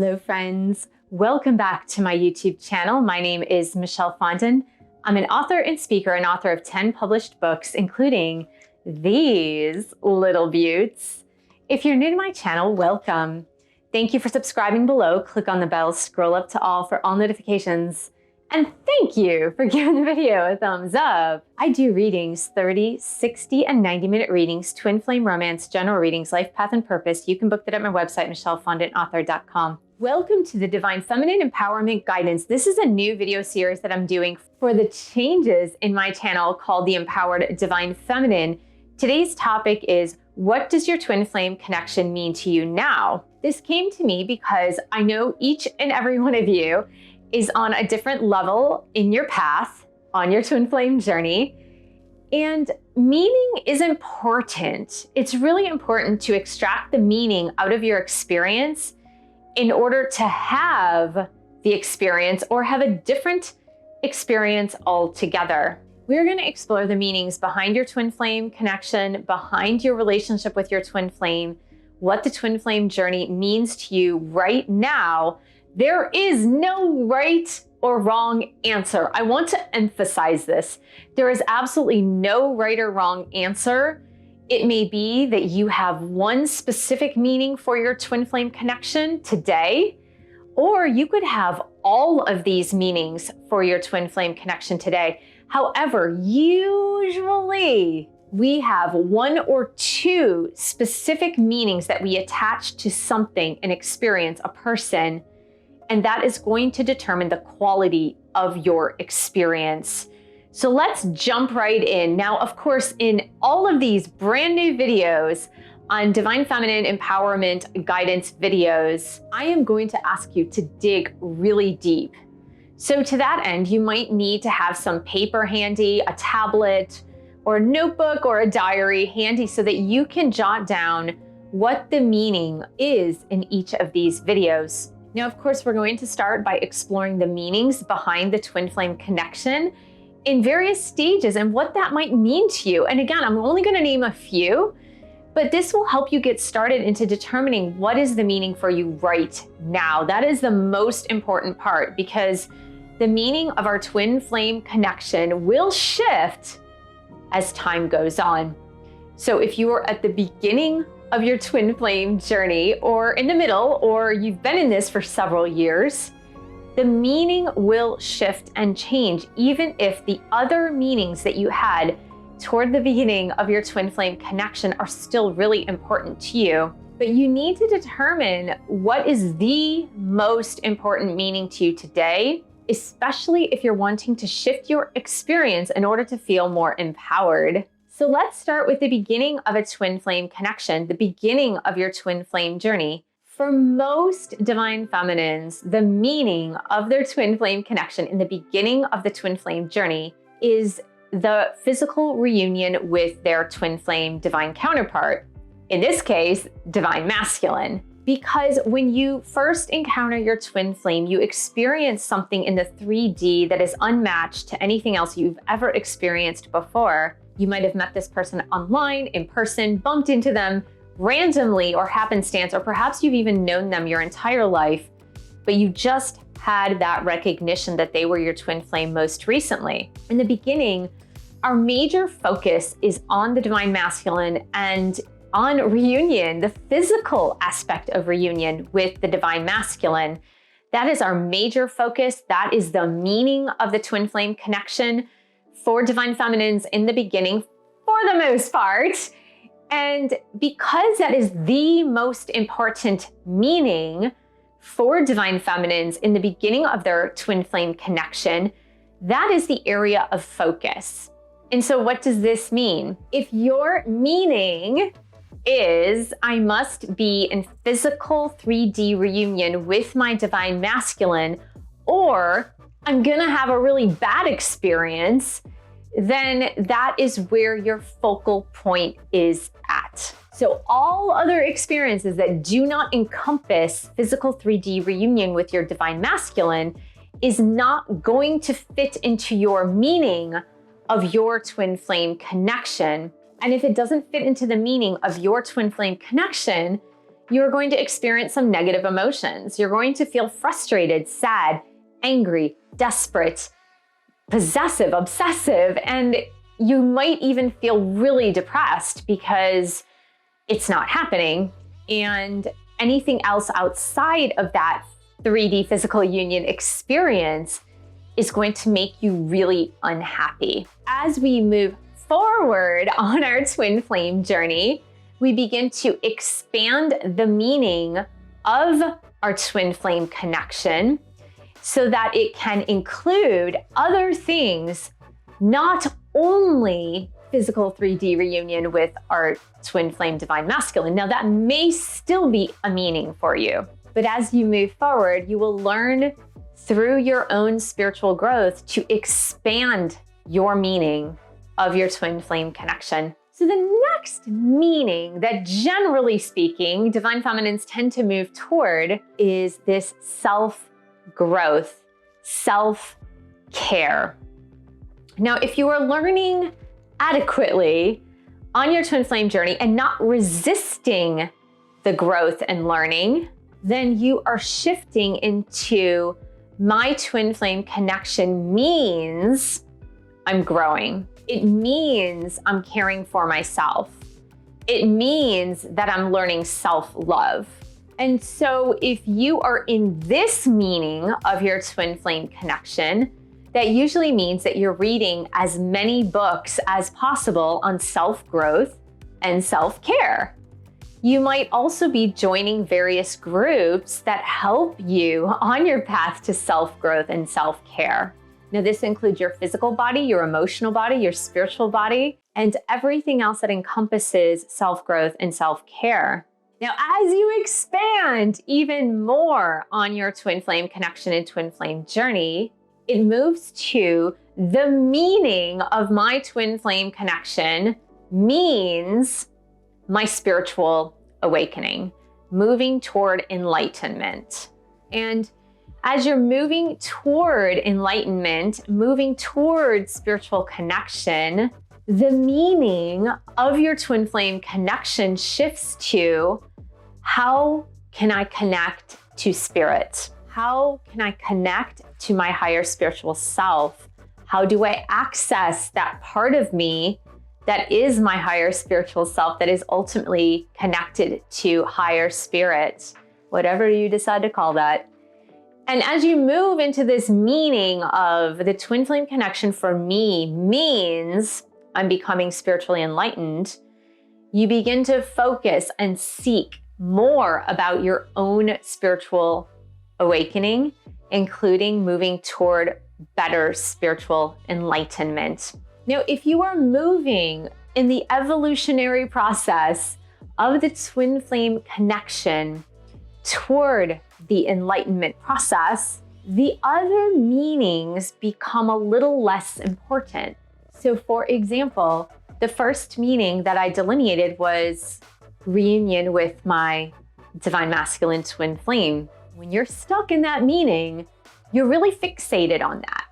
Hello friends, welcome back to my YouTube channel. My name is Michelle Fondin. I'm an author and speaker and author of 10 published books, including these little beauts. If you're new to my channel, welcome. Thank you for subscribing below. Click on the bell, scroll up to all for all notifications. And thank you for giving the video a thumbs up. I do readings, 30, 60, and 90-minute readings, twin flame romance, general readings, life path and purpose. You can book that at my website, michellefondinauthor.com. Welcome to the Divine Feminine Empowerment Guidance. This is a new video series that I'm doing for the changes in my channel called The Empowered Divine Feminine. Today's topic is, what does your twin flame connection mean to you now? This came to me because I know each and every one of you is on a different level in your path, on your twin flame journey. And meaning is important. It's really important to extract the meaning out of your experience in order to have the experience or have a different experience altogether. We're going to explore the meanings behind your twin flame connection, behind your relationship with your twin flame, what the twin flame journey means to you right now. There is no right or wrong answer. I want to emphasize this. There is absolutely no right or wrong answer. It may be that you have one specific meaning for your twin flame connection today, or you could have all of these meanings for your twin flame connection today. However, usually we have one or two specific meanings that we attach to something, an experience, a person, and that is going to determine the quality of your experience. So let's jump right in. Now, of course, in all of these brand new videos on Divine Feminine Empowerment Guidance videos, I am going to ask you to dig really deep. So to that end, you might need to have some paper handy, a tablet, or a notebook or a diary handy so that you can jot down what the meaning is in each of these videos. Now, of course, we're going to start by exploring the meanings behind the twin flame connection in various stages and what that might mean to you. And again, I'm only going to name a few, but this will help you get started into determining what is the meaning for you right now. That is the most important part, because the meaning of our twin flame connection will shift as time goes on. So if you are at the beginning of your twin flame journey, or in the middle, or you've been in this for several years, the meaning will shift and change, even if the other meanings that you had toward the beginning of your twin flame connection are still really important to you. But you need to determine what is the most important meaning to you today, especially if you're wanting to shift your experience in order to feel more empowered. So let's start with the beginning of a twin flame connection, the beginning of your twin flame journey. For most divine feminines, the meaning of their twin flame connection in the beginning of the twin flame journey is the physical reunion with their twin flame divine counterpart, in this case, divine masculine. Because when you first encounter your twin flame, you experience something in the 3D that is unmatched to anything else you've ever experienced before. You might have met this person online, in person, bumped into them randomly or happenstance, or perhaps you've even known them your entire life, but you just had that recognition that they were your twin flame most recently. In the beginning, our major focus is on the divine masculine and on reunion, the physical aspect of reunion with the divine masculine. That is our major focus. That is the meaning of the twin flame connection for divine feminines in the beginning, for the most part. And because that is the most important meaning for divine feminines in the beginning of their twin flame connection, that is the area of focus. And so what does this mean? If your meaning is, I must be in physical 3D reunion with my divine masculine, or I'm gonna have a really bad experience, then that is where your focal point is at. So all other experiences that do not encompass physical 3D reunion with your divine masculine is not going to fit into your meaning of your twin flame connection. And if it doesn't fit into the meaning of your twin flame connection, You're going to experience some negative emotions. You're going to feel frustrated, sad, angry, desperate, possessive, obsessive, and you might even feel really depressed because it's not happening. And anything else outside of that 3D physical union experience is going to make you really unhappy. As we move forward on our twin flame journey, we begin to expand the meaning of our twin flame connection so that it can include other things, not only physical 3D reunion with our twin flame divine masculine. Now that may still be a meaning for you, but as you move forward, you will learn through your own spiritual growth to expand your meaning of your twin flame connection. So the next meaning that, generally speaking, divine feminines tend to move toward is this self-growth, self-care. Now, if you are learning adequately on your twin flame journey and not resisting the growth and learning, then you are shifting into my twin flame connection means I'm growing. It means I'm caring for myself. It means that I'm learning self-love. And so if you are in this meaning of your twin flame connection, that usually means that you're reading as many books as possible on self-growth and self-care. You might also be joining various groups that help you on your path to self-growth and self-care. Now, this includes your physical body, your emotional body, your spiritual body, and everything else that encompasses self-growth and self-care. Now, as you expand even more on your twin flame connection and twin flame journey, it moves to the meaning of my twin flame connection means my spiritual awakening, moving toward enlightenment. And as you're moving toward enlightenment, moving toward spiritual connection, the meaning of your twin flame connection shifts to how can I connect to spirit? How can I connect to my higher spiritual self? How do I access that part of me that is my higher spiritual self that is ultimately connected to higher spirit, whatever you decide to call that? And as you move into this meaning of the twin flame connection for me means I'm becoming spiritually enlightened, you begin to focus and seek more about your own spiritual awakening, including moving toward better spiritual enlightenment. Now, if you are moving in the evolutionary process of the twin flame connection toward the enlightenment process, the other meanings become a little less important. So for example, the first meaning that I delineated was reunion with my divine masculine twin flame. When you're stuck in that meaning, you're really fixated on that.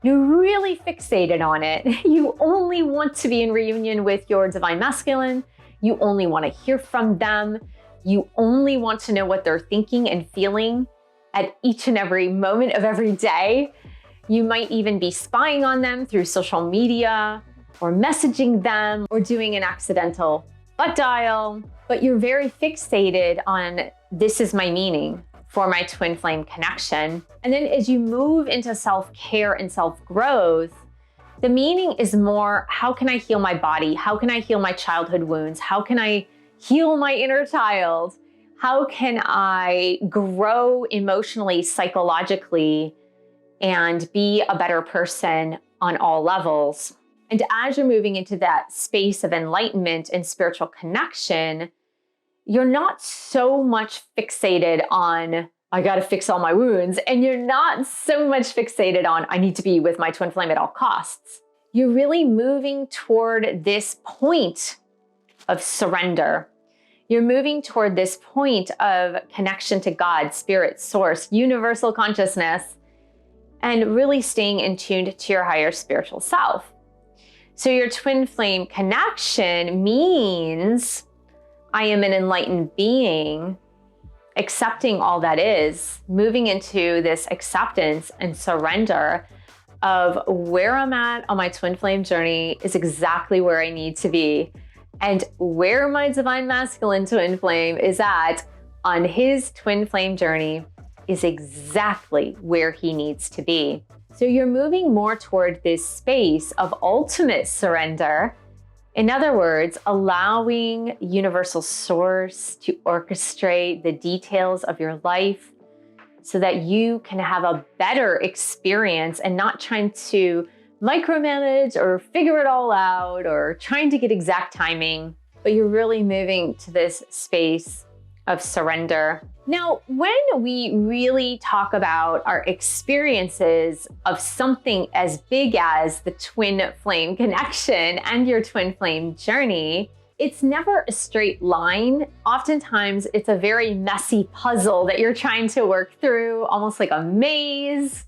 You're really fixated on it. You only want to be in reunion with your divine masculine. You only want to hear from them. You only want to know what they're thinking and feeling at each and every moment of every day. You might even be spying on them through social media or messaging them or doing an accidental butt dial, but you're very fixated on this is my meaning for my twin flame connection. And then as you move into self-care and self-growth, the meaning is more, how can I heal my body? How can I heal my childhood wounds? How can I heal my inner child? How can I grow emotionally, psychologically, and be a better person on all levels? And as you're moving into that space of enlightenment and spiritual connection, you're not so much fixated on, I got to fix all my wounds. And you're not so much fixated on, I need to be with my twin flame at all costs. You're really moving toward this point of surrender. You're moving toward this point of connection to God, spirit, source, universal consciousness, and really staying in tune to your higher spiritual self. So your twin flame connection means I am an enlightened being, accepting all that is, moving into this acceptance and surrender of where I'm at on my twin flame journey is exactly where I need to be. And where my divine masculine twin flame is at on his twin flame journey is exactly where he needs to be. So you're moving more toward this space of ultimate surrender. In other words, allowing universal source to orchestrate the details of your life so that you can have a better experience and not trying to micromanage or figure it all out or trying to get exact timing, but you're really moving to this space of surrender. Now, when we really talk about our experiences of something as big as the twin flame connection and your twin flame journey, it's never a straight line. Oftentimes, it's a very messy puzzle that you're trying to work through, almost like a maze.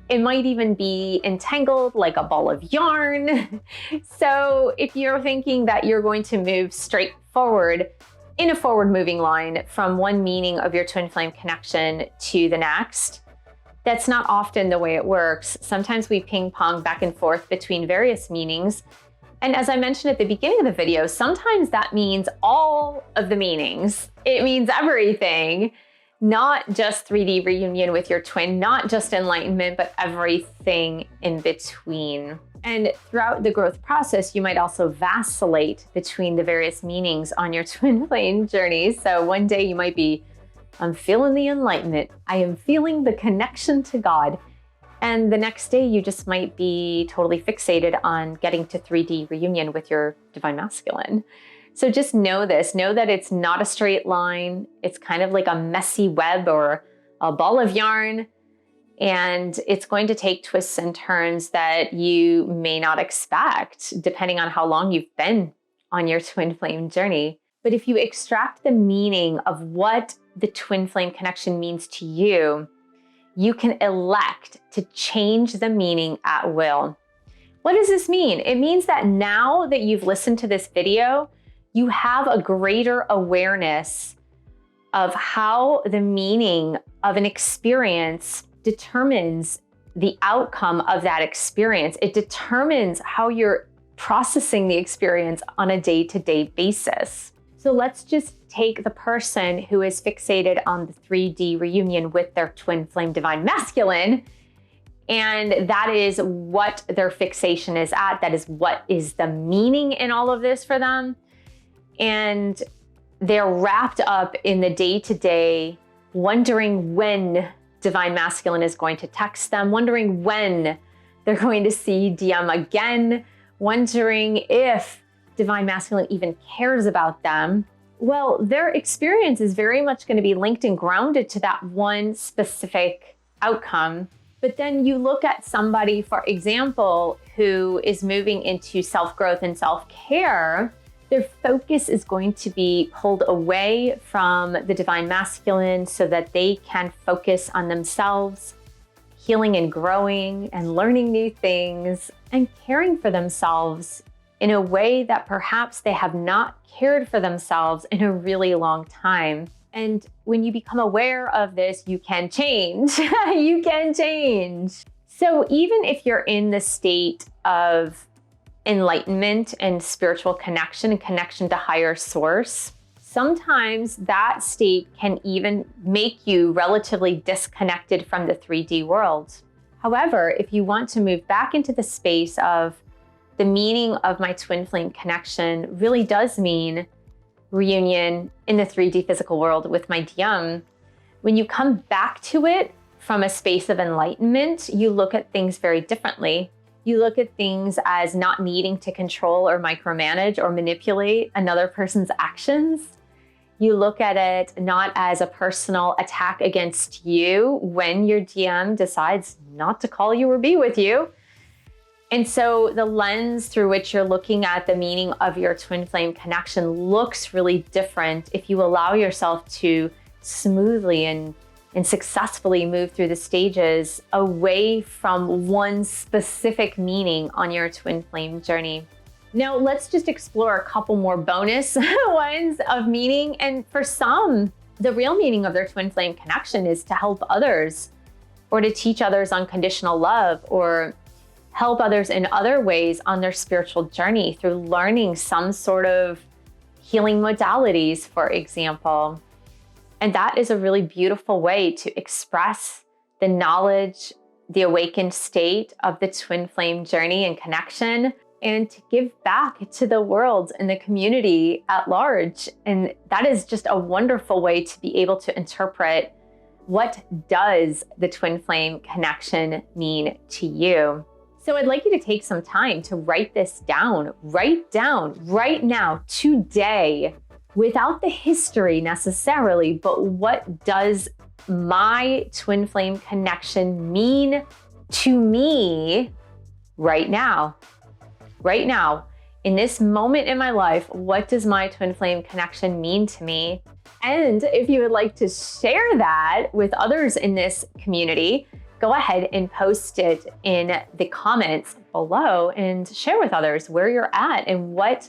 It might even be entangled like a ball of yarn. So if you're thinking that you're going to move straight forward in a forward moving line from one meaning of your twin flame connection to the next, that's not often the way it works. Sometimes we ping pong back and forth between various meanings. And as I mentioned at the beginning of the video, sometimes that means all of the meanings. It means everything, not just 3D reunion with your twin, not just enlightenment, but everything in between. And throughout the growth process, you might also vacillate between the various meanings on your twin flame journey. So one day you might be, I'm feeling the enlightenment. I am feeling the connection to God. And the next day you just might be totally fixated on getting to 3D reunion with your divine masculine. So just know this, know that it's not a straight line. It's kind of like a messy web or a ball of yarn. And it's going to take twists and turns that you may not expect, depending on how long you've been on your twin flame journey. But if you extract the meaning of what the twin flame connection means to you, you can elect to change the meaning at will. What does this mean? It means that now that you've listened to this video, you have a greater awareness of how the meaning of an experience determines the outcome of that experience. It determines how you're processing the experience on a day-to-day basis. So let's just take the person who is fixated on the 3D reunion with their twin flame divine masculine, and that is what their fixation is at. That is what is the meaning in all of this for them. And they're wrapped up in the day-to-day, wondering when divine masculine is going to text them, wondering when they're going to see DM again, wondering if divine masculine even cares about them. Well, their experience is very much going to be linked and grounded to that one specific outcome. But then you look at somebody, for example, who is moving into self-growth and self-care, their focus is going to be pulled away from the divine masculine so that they can focus on themselves, healing and growing and learning new things and caring for themselves in a way that perhaps they have not cared for themselves in a really long time. And when you become aware of this, you can change. You can change. So even if you're in the state of enlightenment and spiritual connection and connection to higher source, sometimes that state can even make you relatively disconnected from the 3D world. However, if you want to move back into the space of the meaning of my twin flame connection really does mean reunion in the 3D physical world with my DM, when you come back to it from a space of enlightenment, you look at things very differently. You look at things as not needing to control or micromanage or manipulate another person's actions. You look at it not as a personal attack against you when your DM decides not to call you or be with you. And so the lens through which you're looking at the meaning of your twin flame connection looks really different if you allow yourself to smoothly and successfully move through the stages away from one specific meaning on your twin flame journey. Now let's just explore a couple more bonus ones of meaning. And for some, the real meaning of their twin flame connection is to help others, or to teach others unconditional love, or help others in other ways on their spiritual journey through learning some sort of healing modalities, for example. And that is a really beautiful way to express the knowledge, the awakened state of the twin flame journey and connection, and to give back to the world and the community at large. And that is just a wonderful way to be able to interpret, what does the twin flame connection mean to you? So I'd like you to take some time to write this down. Write down right now, today, without the history necessarily, but what does my twin flame connection mean to me right now? Right now, in this moment in my life, what does my twin flame connection mean to me? And if you would like to share that with others in this community, go ahead and post it in the comments below and share with others where you're at and what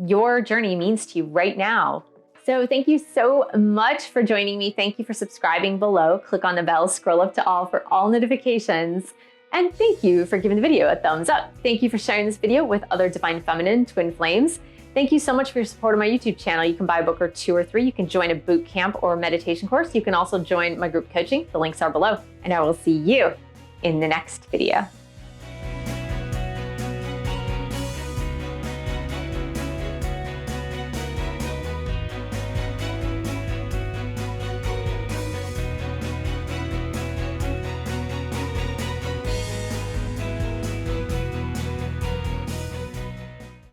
your journey means to you right now. So thank you so much for joining me. Thank you for subscribing below. Click on the bell, scroll up to all for all notifications. And thank you for giving the video a thumbs up. Thank you for sharing this video with other Divine Feminine twin flames. Thank you so much for your support on my YouTube channel. You can buy a book or 2 or 3. You can join a boot camp or meditation course. You can also join my group coaching. The links are below. And I will see you in the next video.